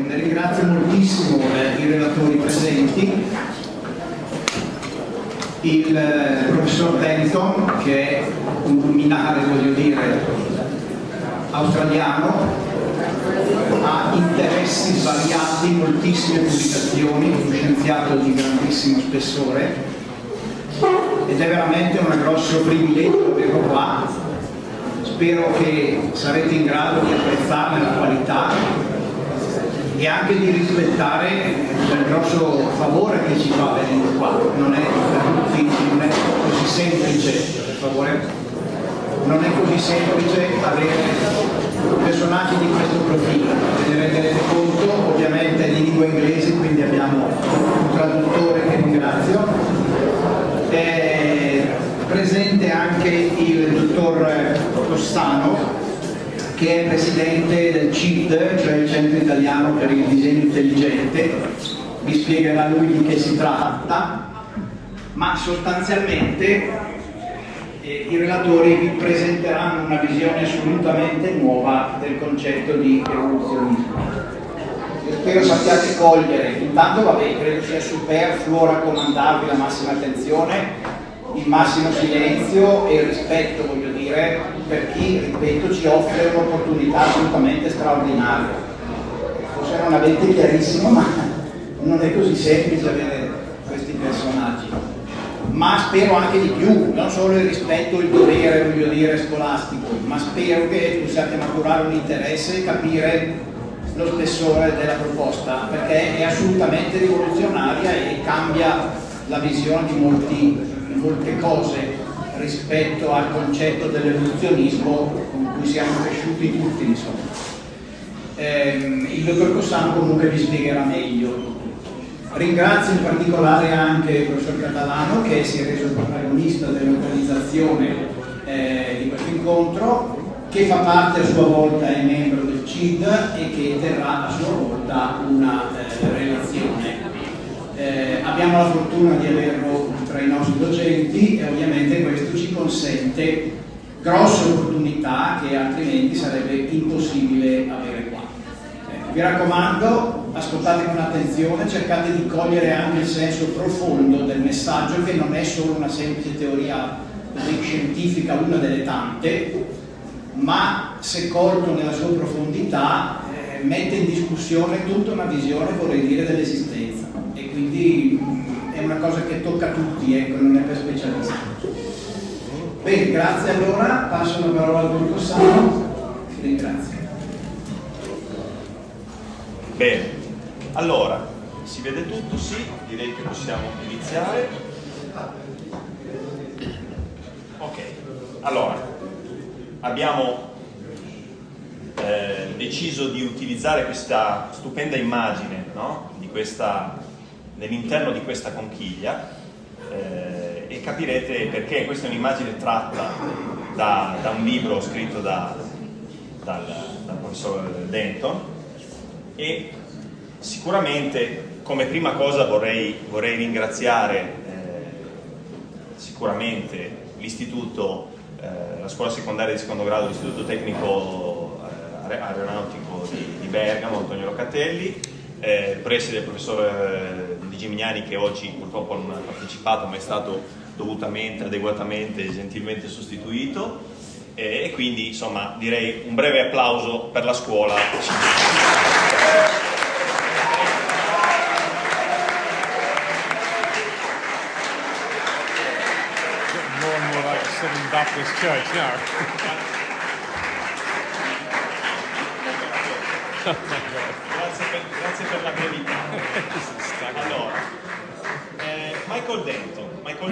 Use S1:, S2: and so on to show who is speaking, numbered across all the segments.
S1: ringrazio moltissimo i relatori presenti, il professor Denton, che è un luminare, voglio dire, australiano, ha interessi svariati, moltissime pubblicazioni, uno scienziato di grandissimo spessore, ed è veramente un grosso privilegio averlo qua. Spero che sarete in grado di apprezzarne la qualità e anche di rispettare il grosso favore che ci fa venendo qua. Non è per tutti, non è così semplice, per favore, non è così semplice avere personaggi di questo profilo. Ve ne renderete conto, ovviamente è di lingua inglese, quindi abbiamo un traduttore che ringrazio. È presente anche il dottor Costano, che è presidente del CID, cioè il Centro Italiano per il Disegno Intelligente. Vi spiegherà lui di che si tratta, ma sostanzialmente i relatori vi presenteranno una visione assolutamente nuova del concetto di evoluzionismo. Io spero sappiate cogliere, intanto vabbè, credo sia superfluo raccomandarvi la massima attenzione, il massimo silenzio e il rispetto, voglio dire, per chi, ripeto, ci offre un'opportunità assolutamente straordinaria. Forse non avete chiarissimo, ma non è così semplice avere questi personaggi. Ma spero anche di più, non solo il rispetto e il dovere, voglio dire, scolastico, ma spero che possiate maturare un interesse e capire lo spessore della proposta, perché è assolutamente rivoluzionaria e cambia la visione di molte cose rispetto al concetto dell'evoluzionismo con cui siamo cresciuti tutti, insomma. Il dottor Cossano comunque vi spiegherà meglio. Ringrazio in particolare anche il professor Catalano, che si è reso protagonista dell'organizzazione di questo incontro, che fa parte a sua volta, è membro del CID e che terrà a sua volta una relazione. Abbiamo la fortuna di averlo tra i nostri docenti e ovviamente questo ci consente grosse opportunità che altrimenti sarebbe impossibile avere qua. Vi raccomando, ascoltate con attenzione, cercate di cogliere anche il senso profondo del messaggio, che non è solo una semplice teoria scientifica, una delle tante, ma se colto nella sua profondità mette in discussione tutta una visione, vorrei dire, dell'esistenza, e quindi è una cosa che tocca tutti, ecco, non è per specialisti. Bene, grazie. Allora passo la parola al dottor Cossano. Ti ringrazio.
S2: Bene, allora, si vede tutto? Sì, direi che possiamo iniziare. Ok, allora, abbiamo deciso di utilizzare questa stupenda immagine, no? Nell'interno di questa conchiglia, e capirete perché. Questa è un'immagine tratta da un libro scritto dal professor Denton. E sicuramente, come prima cosa, vorrei ringraziare sicuramente l'istituto, la scuola secondaria di secondo grado, l'istituto tecnico aeronautico di Bergamo, Antonio Locatelli, il preside del professor Di Gimignani, che oggi purtroppo non ha partecipato ma è stato dovutamente, adeguatamente e gentilmente sostituito, e quindi insomma direi un breve applauso per la scuola.
S3: Southern Baptist Church now.
S2: Grazie per la brevità. Allora, Michael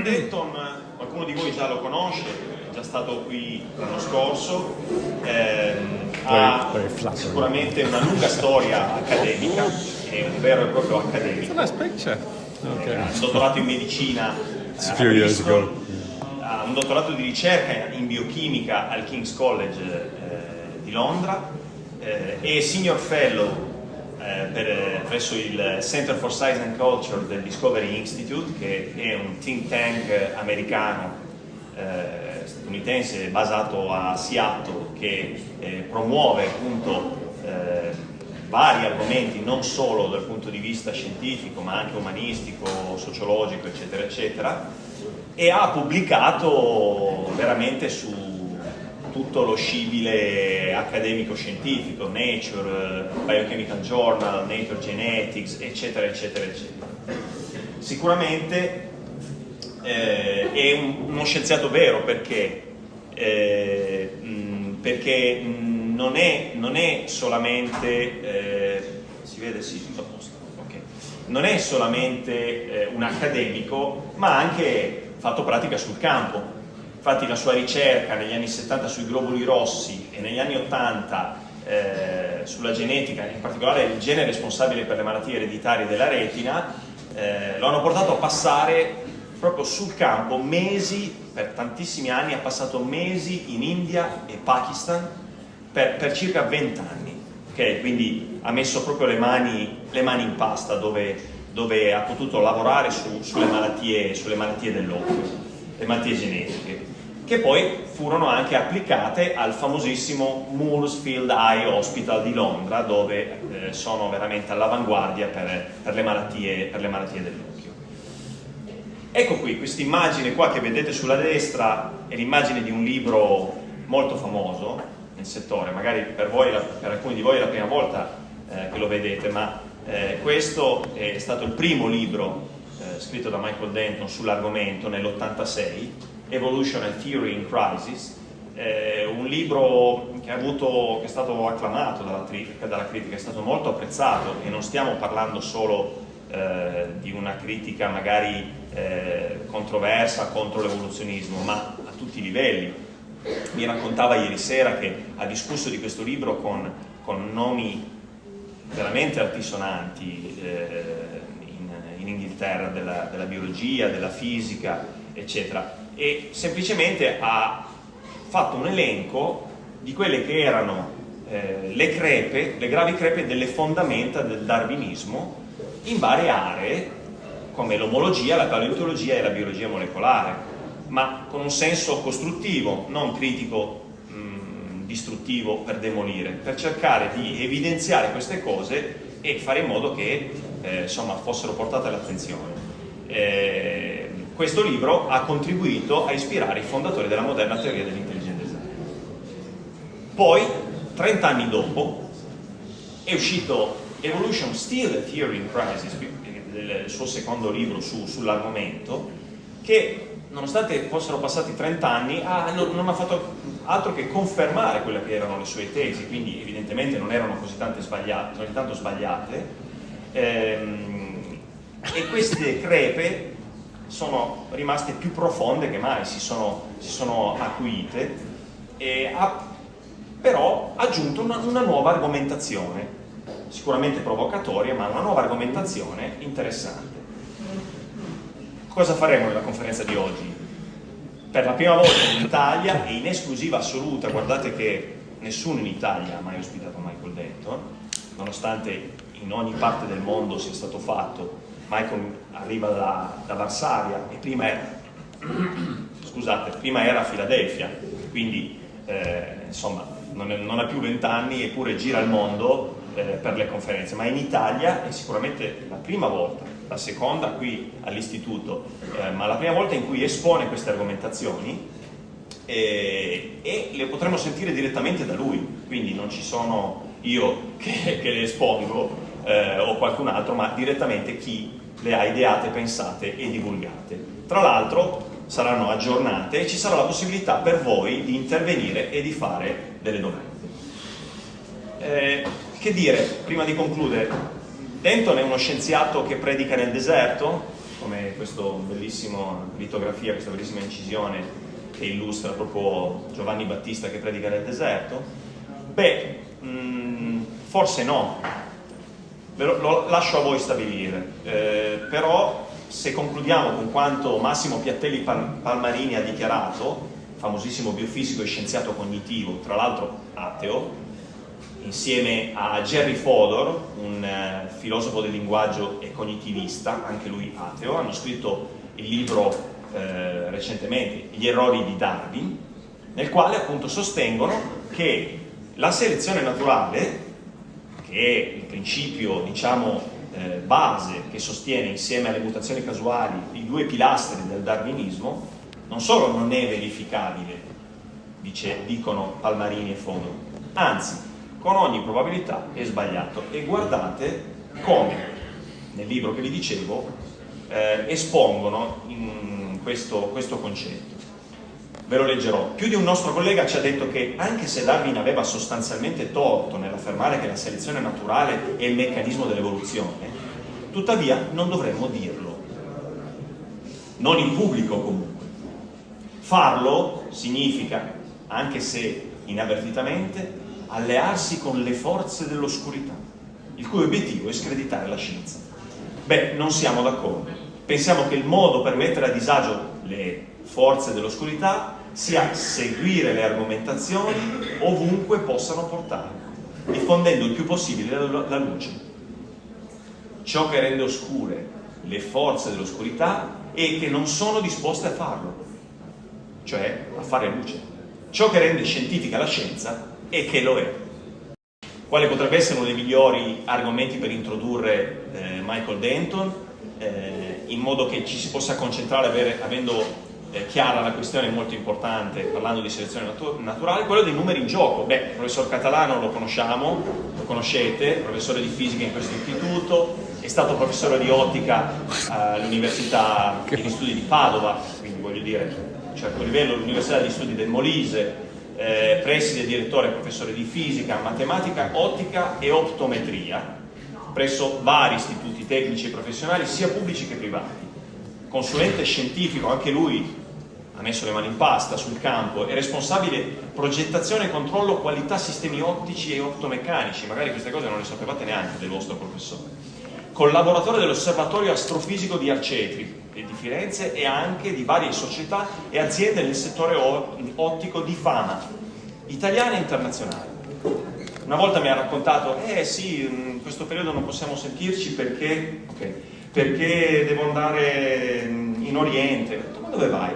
S2: Denton, qualcuno di voi già lo conosce, è già stato qui l'anno scorso, ha sicuramente una lunga storia accademica, è un vero e proprio accademico.
S3: Nice picture. Okay.
S2: Ha un dottorato in medicina
S3: a Bristol,
S2: ha un dottorato di ricerca in biochimica al King's College di Londra, è senior fellow presso il Center for Science and Culture del Discovery Institute, che è un think tank americano statunitense basato a Seattle, che promuove appunto vari argomenti, non solo dal punto di vista scientifico, ma anche umanistico, sociologico, eccetera, eccetera, e ha pubblicato veramente su tutto lo scibile accademico-scientifico, Nature, Biochemical Journal, Nature Genetics, eccetera, eccetera, eccetera. Sicuramente è uno scienziato vero perché non è solamente si vede sì, tutto a posto, okay. Non è solamente un accademico, ma ha anche fatto pratica sul campo. Infatti la sua ricerca negli anni 70 sui globuli rossi e negli anni 80 sulla genetica, in particolare il gene responsabile per le malattie ereditarie della retina, lo hanno portato a passare proprio sul campo mesi, per tantissimi anni, ha passato mesi in India e Pakistan per circa 20 anni, okay? Quindi ha messo proprio le mani in pasta dove ha potuto lavorare sulle malattie dell'occhio, le malattie genetiche, che poi furono anche applicate al famosissimo Mooresfield Eye Hospital di Londra, dove sono veramente all'avanguardia per le malattie dell'occhio. Ecco qui, questa immagine qua che vedete sulla destra è l'immagine di un libro molto famoso nel settore, magari per alcuni di voi è la prima volta che lo vedete, ma questo è stato il primo libro scritto da Michael Denton sull'argomento nell'86, Evolutionary Theory in Crisis, un libro che è stato acclamato dalla critica, è stato molto apprezzato, e non stiamo parlando solo di una critica magari controversa contro l'evoluzionismo, ma a tutti i livelli. Mi raccontava ieri sera che ha discusso di questo libro con nomi veramente altisonanti in Inghilterra, della biologia, della fisica, eccetera, e semplicemente ha fatto un elenco di quelle che erano le gravi crepe delle fondamenta del darwinismo in varie aree, come l'omologia, la paleontologia e la biologia molecolare, ma con un senso costruttivo, non critico, distruttivo per demolire, per cercare di evidenziare queste cose e fare in modo che fossero portate all'attenzione. Questo libro ha contribuito a ispirare i fondatori della moderna teoria dell'intelligent design. Poi, 30 anni dopo, è uscito Evolution Still a Theory in Crisis, il suo secondo libro sull'argomento, che nonostante fossero passati 30 anni non ha fatto altro che confermare quelle che erano le sue tesi, quindi evidentemente non erano così tanto sbagliate, e queste crepe sono rimaste più profonde che mai, si sono acuite, e ha però aggiunto una nuova argomentazione, sicuramente provocatoria, ma una nuova argomentazione interessante. Cosa faremo nella conferenza di oggi? Per la prima volta in Italia e in esclusiva assoluta, guardate che nessuno in Italia ha mai ospitato Michael Denton, nonostante in ogni parte del mondo sia stato fatto. Michael arriva da Varsavia e prima era a Filadelfia, quindi non ha più 20 anni, eppure gira il mondo per le conferenze, ma in Italia è sicuramente la prima volta, la seconda qui all'istituto, ma la prima volta in cui espone queste argomentazioni, e le potremo sentire direttamente da lui, quindi non ci sono io che le espongo o qualcun altro, ma direttamente chi le ha ideate, pensate e divulgate. Tra l'altro saranno aggiornate e ci sarà la possibilità per voi di intervenire e di fare delle domande. Che dire, prima di concludere, Denton è uno scienziato che predica nel deserto, come questa bellissima litografia, questa bellissima incisione che illustra proprio Giovanni Battista che predica nel deserto? Beh, forse no, lo lascio a voi stabilire, però se concludiamo con quanto Massimo Piattelli Palmarini ha dichiarato, famosissimo biofisico e scienziato cognitivo, tra l'altro ateo, insieme a Jerry Fodor, un filosofo del linguaggio e cognitivista, anche lui ateo, hanno scritto il libro recentemente, Gli errori di Darwin, nel quale appunto sostengono che la selezione naturale, che è il principio, diciamo, base che sostiene insieme alle mutazioni casuali i due pilastri del darwinismo, non solo non è verificabile, dicono Palmarini e Fodor, anzi, con ogni probabilità è sbagliato. E guardate come, nel libro che vi dicevo, espongono questo concetto. Ve lo leggerò. Più di un nostro collega ci ha detto che anche se Darwin aveva sostanzialmente torto nell'affermare che la selezione naturale è il meccanismo dell'evoluzione, tuttavia non dovremmo dirlo. Non in pubblico comunque. Farlo significa, anche se inavvertitamente, allearsi con le forze dell'oscurità, il cui obiettivo è screditare la scienza. Beh, non siamo d'accordo. Pensiamo che il modo per mettere a disagio le forze dell'oscurità sia seguire le argomentazioni ovunque possano portare, diffondendo il più possibile la luce. Ciò che rende oscure le forze dell'oscurità è che non sono disposte a farlo, cioè a fare luce. Ciò che rende scientifica la scienza è che lo è. Quale potrebbe essere uno dei migliori argomenti per introdurre Michael Denton, in modo che ci si possa concentrare avendo chiara la questione molto importante, parlando di selezione naturale, quello dei numeri in gioco. Beh, il professor Catalano lo conosciamo, lo conoscete, professore di fisica in questo istituto, è stato professore di ottica all'Università degli Studi di Padova, quindi voglio dire, certo livello, l'Università degli Studi del Molise, preside, direttore e professore di fisica, matematica, ottica e optometria presso vari istituti tecnici e professionali, sia pubblici che privati. Consulente scientifico, anche lui ha messo le mani in pasta sul campo, è responsabile progettazione e controllo qualità sistemi ottici e optomeccanici, magari queste cose non le sapevate neanche del vostro professore. Collaboratore dell'Osservatorio Astrofisico di Arcetri e di Firenze e anche di varie società e aziende nel settore ottico di fama, italiana e internazionale. Una volta mi ha raccontato, sì, in questo periodo non possiamo sentirci perché devo andare in Oriente. Ho detto, ma dove vai?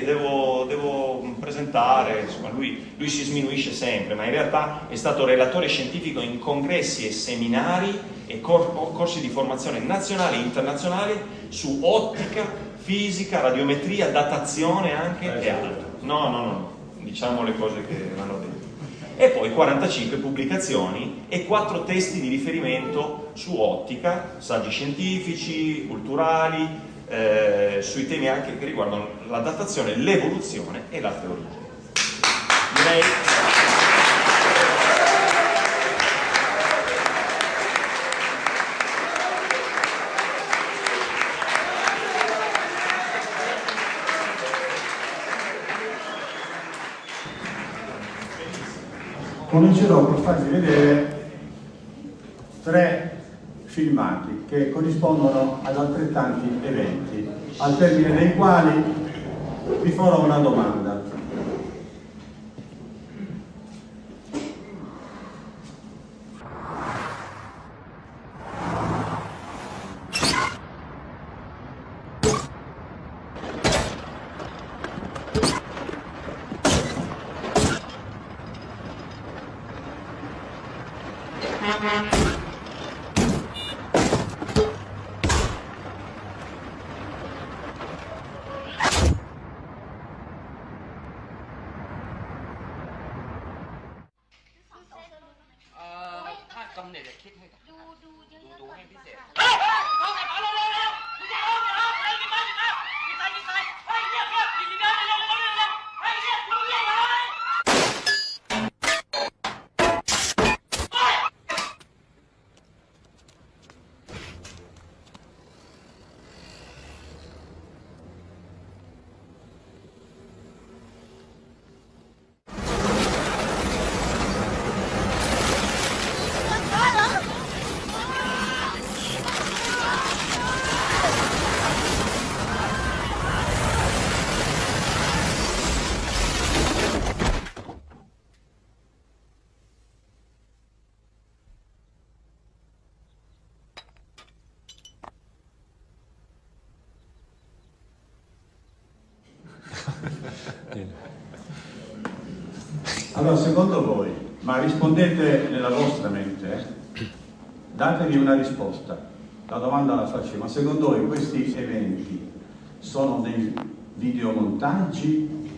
S2: Devo presentare, insomma, lui si sminuisce sempre, ma in realtà è stato relatore scientifico in congressi e seminari e corsi di formazione nazionali e internazionali su ottica, fisica, radiometria, datazione anche e altro. No, diciamo le cose che vanno detto. E poi 45 pubblicazioni e 4 testi di riferimento su ottica, saggi scientifici, culturali, sui temi anche che riguardano la datazione, l'evoluzione e la teoria. Direi...
S4: Comincerò per farvi vedere 3 filmati che corrispondono ad altrettanti eventi, al termine dei quali vi farò una domanda. Allora, secondo voi, ma rispondete nella vostra mente, datevi una risposta. La domanda la faccio, ma secondo voi questi eventi sono dei videomontaggi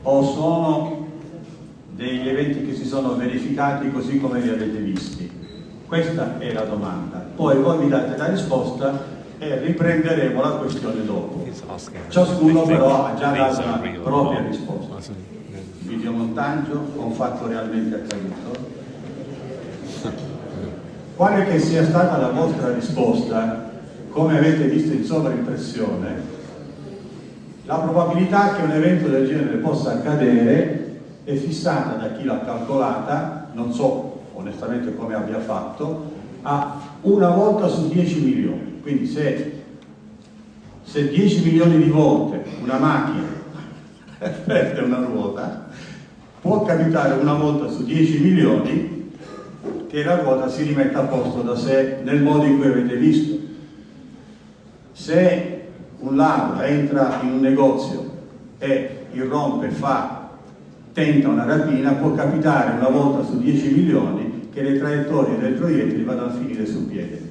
S4: o sono degli eventi che si sono verificati così come li avete visti? Questa è la domanda. Poi voi mi date la risposta e riprenderemo la questione dopo. Ciascuno però ha già dato la propria risposta. Videomontaggio con fatto realmente accaduto? Quale che sia stata la vostra risposta, come avete visto in sovraimpressione, la probabilità che un evento del genere possa accadere è fissata da chi l'ha calcolata, non so onestamente come abbia fatto, a una volta su 10 milioni. Quindi se 10 milioni di volte una macchina perde una ruota, può capitare una volta su 10 milioni che la ruota si rimetta a posto da sé nel modo in cui avete visto. Se un ladro entra in un negozio e irrompe, tenta una rapina, può capitare una volta su 10 milioni che le traiettorie del proiettile vadano a finire sul piede.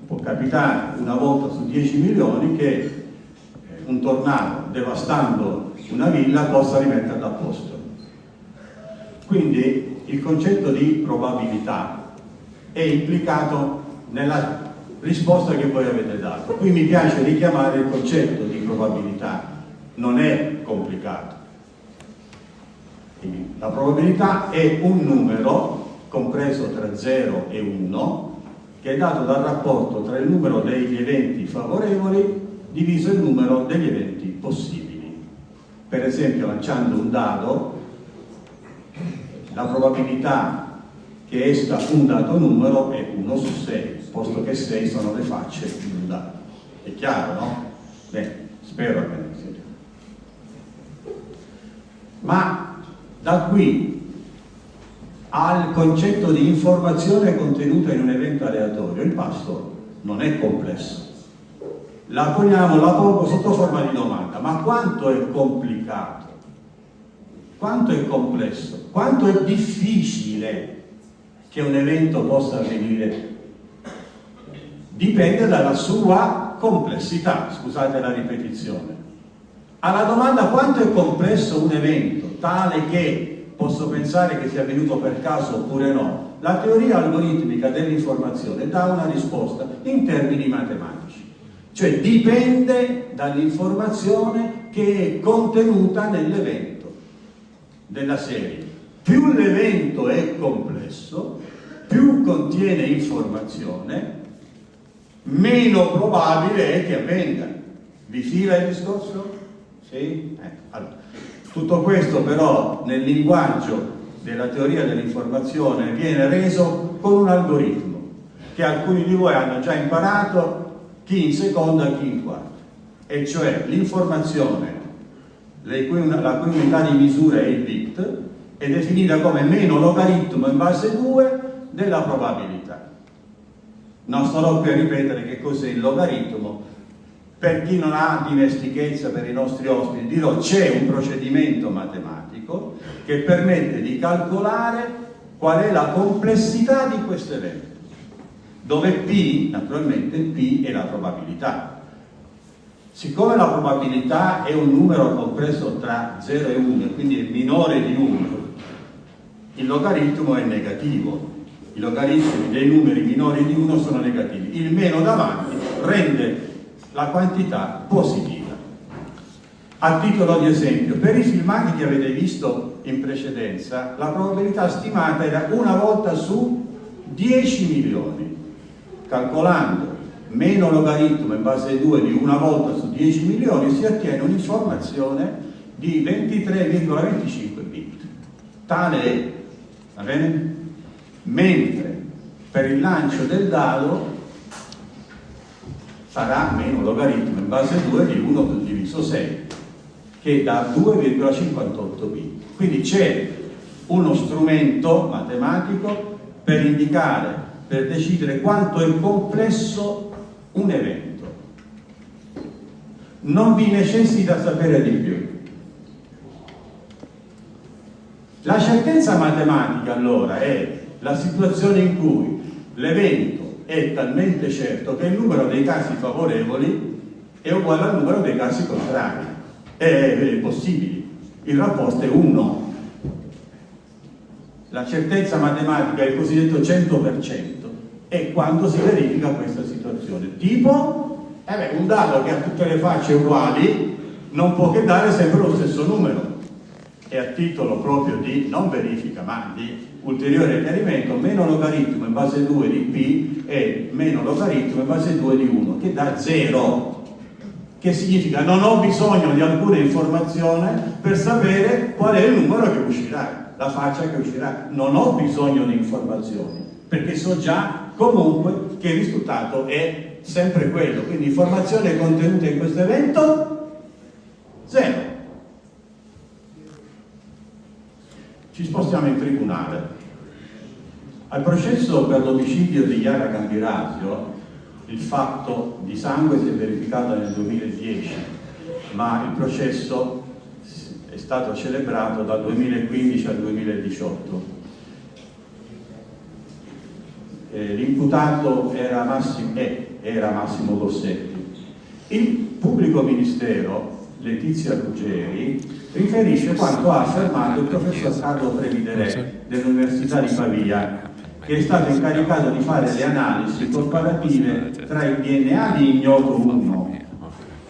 S4: Può capitare una volta su 10 milioni che un tornado, devastando una villa, possa rimetterla a posto. Quindi il concetto di probabilità è implicato nella risposta che voi avete dato. Qui mi piace richiamare il concetto di probabilità, non è complicato. Quindi la probabilità è un numero compreso tra 0 e 1 che è dato dal rapporto tra il numero degli eventi favorevoli diviso il numero degli eventi possibili. Per esempio, lanciando un dado, la probabilità che esca un dato numero è 1 su 6, posto che 6 sono le facce di un dato. È chiaro, no? Bene, spero che non sia chiaro. Ma da qui al concetto di informazione contenuta in un evento aleatorio, il passo non è complesso. La pongo sotto forma di domanda: ma quanto è complicato? Quanto è complesso? Quanto è difficile che un evento possa avvenire? Dipende dalla sua complessità, scusate la ripetizione. Alla domanda quanto è complesso un evento, tale che posso pensare che sia avvenuto per caso oppure no, la teoria algoritmica dell'informazione dà una risposta in termini matematici. Cioè dipende dall'informazione che è contenuta nell'evento. Della serie, più l'evento è complesso, più contiene informazione, meno probabile è che avvenga. Vi fila il discorso? Sì? Allora, tutto questo però nel linguaggio della teoria dell'informazione viene reso con un algoritmo che alcuni di voi hanno già imparato, chi in seconda, chi in quarta, e cioè l'informazione la cui unità di misura è il bit, è definita come meno logaritmo in base 2 della probabilità. Non starò qui a ripetere che cos'è il logaritmo. Per chi non ha dimestichezza, per i nostri ospiti, dirò: c'è un procedimento matematico che permette di calcolare qual è la complessità di questo evento, dove P, naturalmente, P è la probabilità. Siccome la probabilità è un numero compreso tra 0 e 1, quindi è minore di 1, il logaritmo è negativo. I logaritmi dei numeri minori di 1 sono negativi. Il meno davanti rende la quantità positiva. A titolo di esempio, per i filmati che avete visto in precedenza, la probabilità stimata era una volta su 10 milioni. Calcolando meno logaritmo in base 2 di una volta su 10 milioni si ottiene un'informazione di 23,25 bit. Tale è, va bene? Mentre per il lancio del dado sarà meno logaritmo in base 2 di 1 diviso 6, che dà 2,58 bit. Quindi c'è uno strumento matematico per indicare, per decidere quanto è complesso un evento. Non vi necessita sapere di più. La certezza matematica allora è la situazione in cui l'evento è talmente certo che il numero dei casi favorevoli è uguale al numero dei casi contrari, è possibile, il rapporto è 1. La certezza matematica, il cosiddetto 100%, è quando si verifica questa situazione. Tipo, un dato che ha tutte le facce uguali non può che dare sempre lo stesso numero. E a titolo proprio di non verifica, ma di ulteriore chiarimento, meno logaritmo in base 2 di P è meno logaritmo in base 2 di 1, che dà 0. Che significa non ho bisogno di alcuna informazione per sapere qual è il numero che uscirà, la faccia che uscirà. Non ho bisogno di informazioni, perché so già comunque che il risultato è sempre quello. Quindi informazione contenuta in questo evento, 0. Ci spostiamo in tribunale. Al processo per l'omicidio di Chiara Gambirasio, il fatto di sangue si è verificato nel 2010, ma il processo è stato celebrato dal 2015 al 2018. L'imputato era Massimo Bossetti. Il pubblico ministero, Letizia Ruggeri, riferisce quanto ha affermato il professor Carlo Previdere dell'Università di Pavia, che è stato incaricato di fare le analisi comparative tra il DNA di Ignoto 1,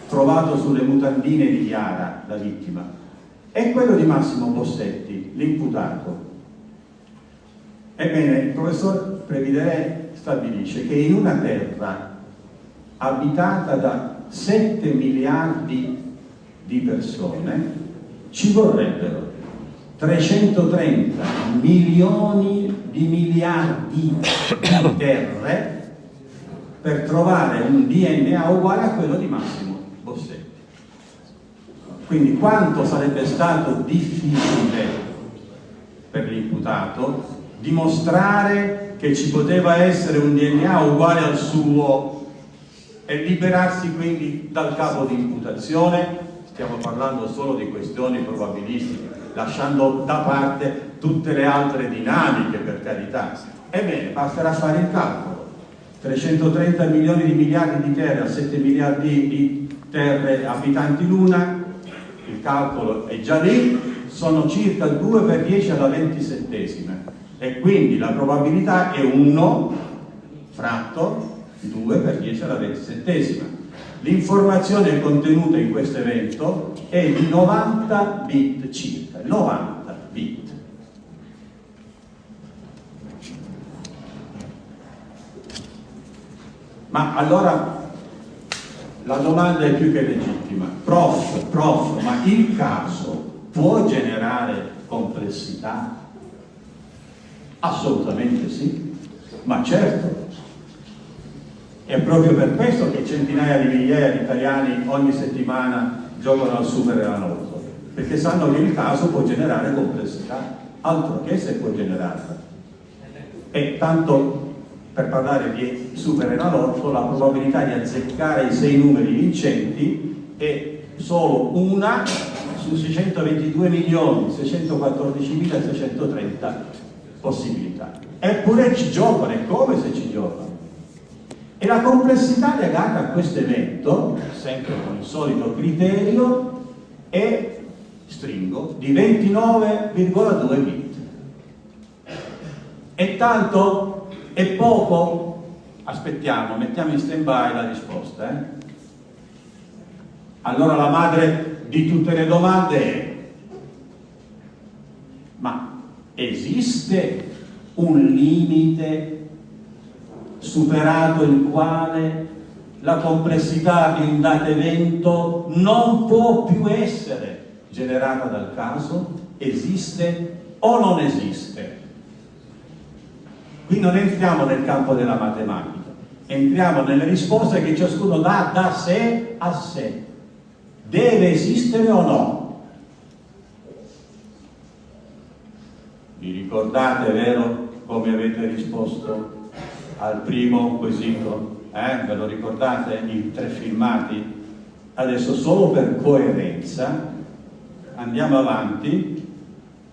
S4: trovato sulle mutandine di Chiara, la vittima, e quello di Massimo Bossetti, l'imputato. Ebbene, il professor Previdere stabilisce che in una terra abitata da 7 miliardi di persone ci vorrebbero 330 milioni di miliardi di terre per trovare un DNA uguale a quello di Massimo Bossetti. Quindi quanto sarebbe stato difficile per l'imputato dimostrare che ci poteva essere un DNA uguale al suo e liberarsi quindi dal capo di imputazione. Stiamo parlando solo di questioni probabilistiche, lasciando da parte tutte le altre dinamiche, per carità. Ebbene, basterà fare il calcolo. 330 milioni di miliardi di terre a 7 miliardi di terre abitanti l'una, il calcolo è già lì, sono circa 2 per 10 alla 27esima. E quindi la probabilità è 1 fratto 2 per 10 alla 27esima. L'informazione contenuta in questo evento è di 90 bit circa, 90 bit. Ma allora la domanda è più che legittima. Prof, ma il caso può generare complessità? Assolutamente sì, ma certo. È proprio per questo che centinaia di migliaia di italiani ogni settimana giocano al Superenalotto, perché sanno che il caso può generare complessità, altro che se può generarla. E tanto per parlare di Superenalotto, la probabilità di azzeccare i 6 numeri vincenti è solo una su 622.614.630 possibilità. Eppure ci giocano, è come se ci giocano. E la complessità legata a questo evento, sempre con il solito criterio, è, stringo, di 29,2 bit. È tanto? È poco? Aspettiamo, mettiamo in stand-by la risposta. Allora la madre di tutte le domande è: ma esiste un limite superato il quale la complessità di un dato evento non può più essere generata dal caso? Esiste o non esiste? Qui non entriamo nel campo della matematica, entriamo nelle risposte che ciascuno dà da sé a sé. Deve esistere o no? Vi ricordate, vero, come avete risposto al primo quesito? Ve lo ricordate? I 3 filmati? Adesso, solo per coerenza, andiamo avanti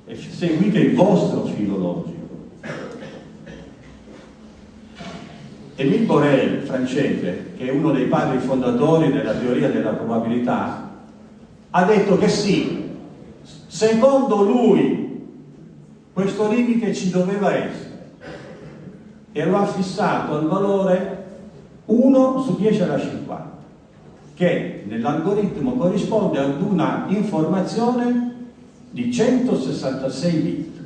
S4: e seguite il vostro filo logico. Émile Borel, francese, che è uno dei padri fondatori della teoria della probabilità, ha detto che sì, secondo lui questo limite ci doveva essere e lo ha fissato al valore 1 su 10 alla 50, che nell'algoritmo corrisponde ad una informazione di 166 bit,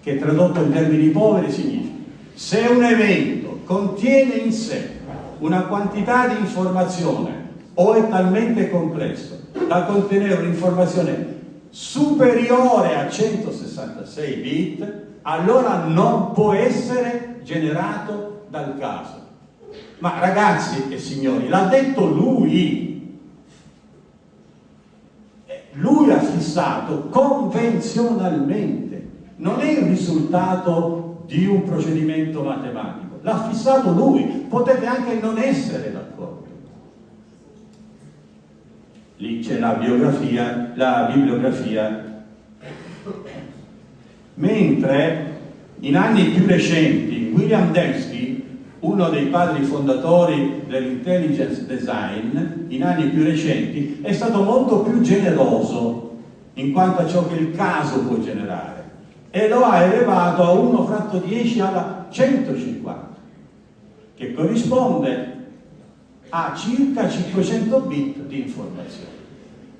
S4: che tradotto in termini poveri significa: se un evento contiene in sé una quantità di informazione o è talmente complesso da contenere un'informazione superiore a 166 bit, allora non può essere generato dal caso. Ma ragazzi e signori, l'ha detto lui. Lui ha fissato convenzionalmente, non è il risultato di un procedimento matematico. L'ha fissato lui, potete anche non essere d'accordo. Lì c'è la bibliografia. Mentre in anni più recenti William Dembski, uno dei padri fondatori dell'intelligence design, in anni più recenti è stato molto più generoso in quanto a ciò che il caso può generare, e lo ha elevato a 1 fratto 10 alla 150, che corrisponde a circa 500 bit di informazione.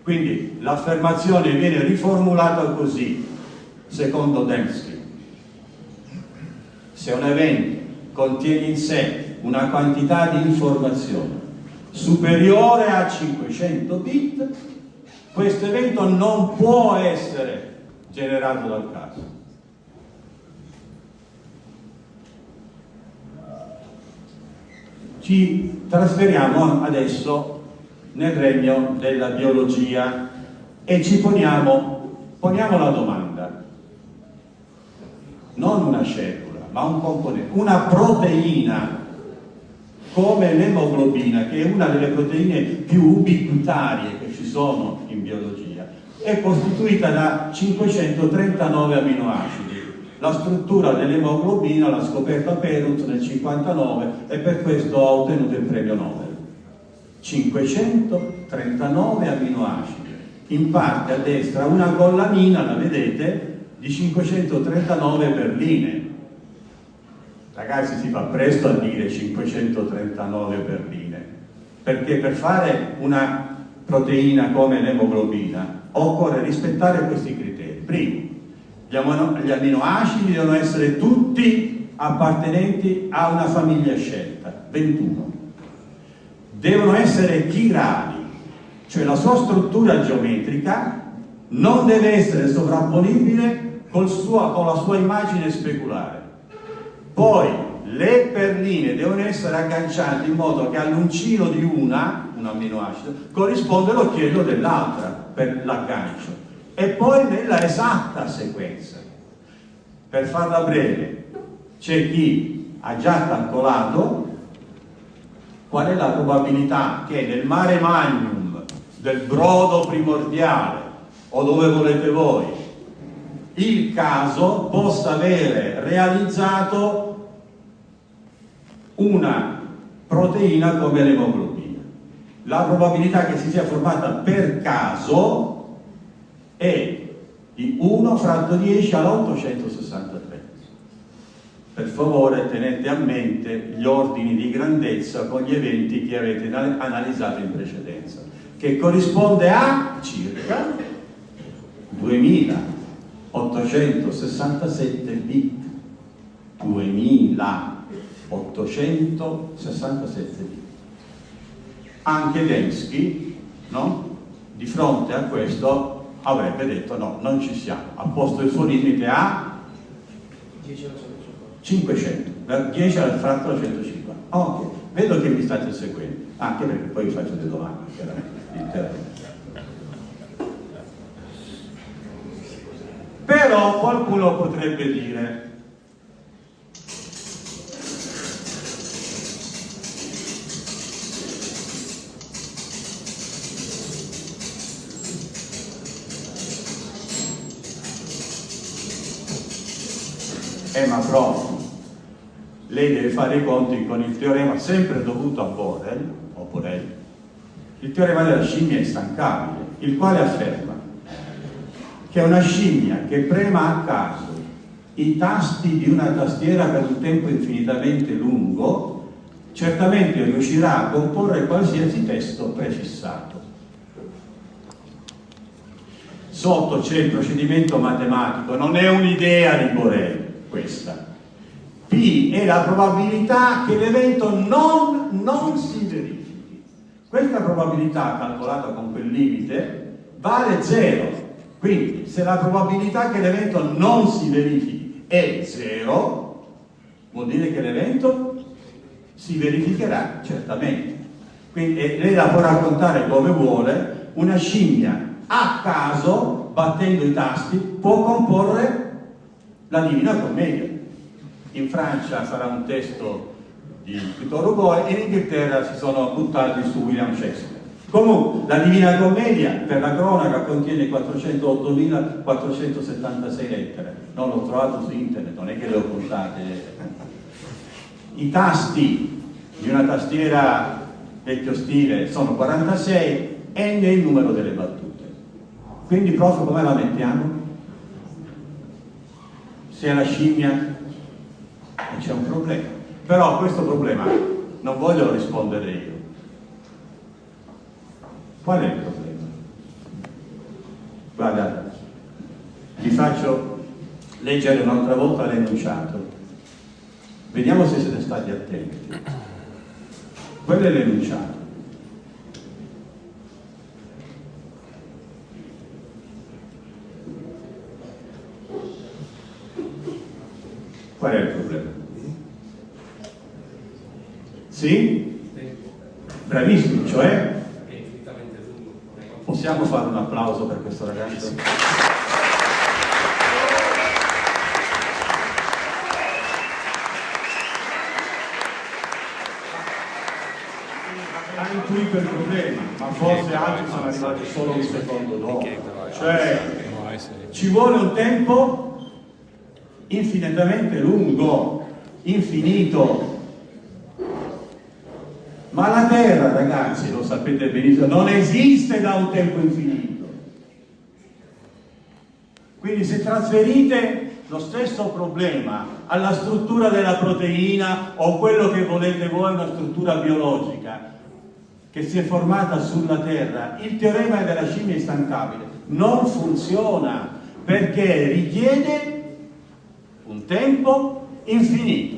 S4: Quindi l'affermazione viene riformulata così, secondo Dembski: se un evento contiene in sé una quantità di informazione superiore a 500 bit, questo evento non può essere generato dal caso. Ci trasferiamo adesso nel regno della biologia e ci poniamo la domanda: non una cellula, ma un componente, una proteina come l'emoglobina, che è una delle proteine più ubiquitarie che ci sono in biologia, è costituita da 539 aminoacidi. La struttura dell'emoglobina l'ha scoperta Perut nel 1959 e per questo ha ottenuto il premio Nobel. 539 aminoacidi, in parte a destra una collamina, la vedete, di 539 perline. Ragazzi, si fa presto a dire 539 perline, perché per fare una proteina come l'emoglobina occorre rispettare questi criteri. Primo, gli aminoacidi devono essere tutti appartenenti a una famiglia scelta, 21. Devono essere chirali, cioè la sua struttura geometrica non deve essere sovrapponibile con la sua immagine speculare. Poi le perline devono essere agganciate in modo che all'uncino di un amminoacido corrisponde l'occhiello dell'altra per l'aggancio, e poi nella esatta sequenza. Per farla breve, c'è chi ha già calcolato qual è la probabilità che nel mare magnum del brodo primordiale, o dove volete voi, il caso possa avere realizzato una proteina come l'emoglobina. La probabilità che si sia formata per caso è di 1 fratto 10 alla 863. Per favore tenete a mente gli ordini di grandezza con gli eventi che avete analizzato in precedenza, che corrisponde a circa 2867 bit. 2867 bit. Anche Dembski, no? Di fronte a questo avrebbe detto no, non ci siamo, ha posto il suo limite a 500, da 10 al fratto alla 150. Ok, vedo che mi state seguendo, anche perché poi vi faccio delle domande, chiaramente. Però qualcuno potrebbe dire: ma prof, lei deve fare i conti con il teorema sempre dovuto a Borel, o Borel, il teorema della scimmia instancabile, il quale afferma che una scimmia che prema a caso i tasti di una tastiera per un tempo infinitamente lungo certamente riuscirà a comporre qualsiasi testo prefissato. Sotto c'è il procedimento matematico, non è un'idea di Borel questa. P è la probabilità che l'evento non si verifichi. Questa probabilità calcolata con quel limite vale 0. Quindi se la probabilità che l'evento non si verifichi è 0, vuol dire che l'evento si verificherà certamente. Quindi lei la può raccontare come vuole, una scimmia a caso, battendo i tasti, può comporre la Divina Commedia. In Francia sarà un testo di Victor Hugo e in Inghilterra si sono buttati su William Shakespeare. Comunque, la Divina Commedia, per la cronaca, contiene 408.476 lettere. Non l'ho trovato su internet, non è che le ho contate. I tasti di una tastiera vecchio stile sono 46, n è il numero delle battute. Quindi, prof, come la mettiamo? Se è la scimmia c'è un problema. Però questo problema non voglio rispondere io. Qual è il problema? Guarda, vi faccio leggere un'altra volta l'enunciato. Vediamo se siete stati attenti. Quello è l'enunciato. Qual è il problema? Sì? Bravissimo, cioè? Possiamo fare un applauso per questo ragazzo? Ha intuito il problema, ma forse altri sono arrivati solo un secondo dopo. Cioè, ci vuole un tempo infinitamente lungo, infinito. Ma la Terra, ragazzi, lo sapete benissimo, non esiste da un tempo infinito. Quindi se trasferite lo stesso problema alla struttura della proteina o quello che volete voi, una struttura biologica che si è formata sulla Terra, il teorema della scimmia instancabile non funziona perché richiede un tempo infinito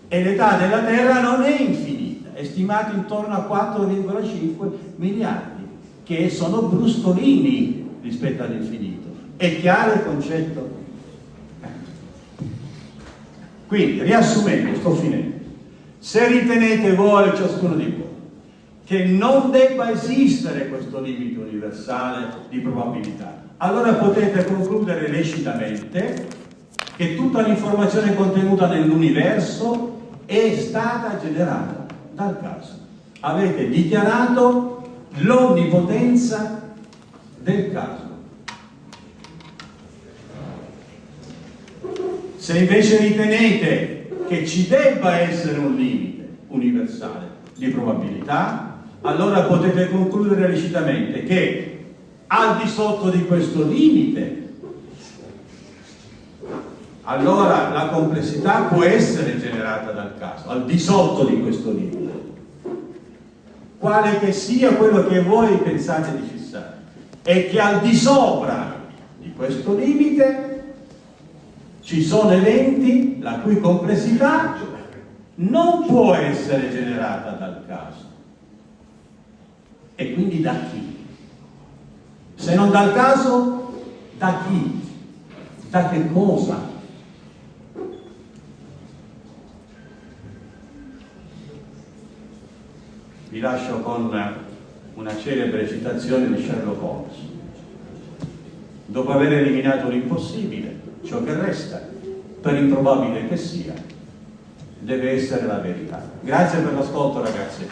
S4: e l'età della Terra non è infinita. È stimato intorno a 4,5 miliardi, che sono bruscolini rispetto all'infinito. È chiaro il concetto? Quindi, riassumendo, sto finendo. Se ritenete voi, ciascuno di voi, che non debba esistere questo limite universale di probabilità, allora potete concludere lecitamente che tutta l'informazione contenuta nell'universo è stata generata dal caso. Avete dichiarato l'onnipotenza del caso. Se invece ritenete che ci debba essere un limite universale di probabilità, allora potete concludere lecitamente che al di sotto di questo limite, allora la complessità può essere generata dal caso, al di sotto di questo limite, quale che sia quello che voi pensate di fissare, e che al di sopra di questo limite ci sono eventi la cui complessità non può essere generata dal caso. E quindi da chi? Se non dal caso, da chi? Da che cosa? Vi lascio con una celebre citazione di Sherlock Holmes. Dopo aver eliminato l'impossibile, ciò che resta, per improbabile che sia, deve essere la verità. Grazie per l'ascolto, ragazzi.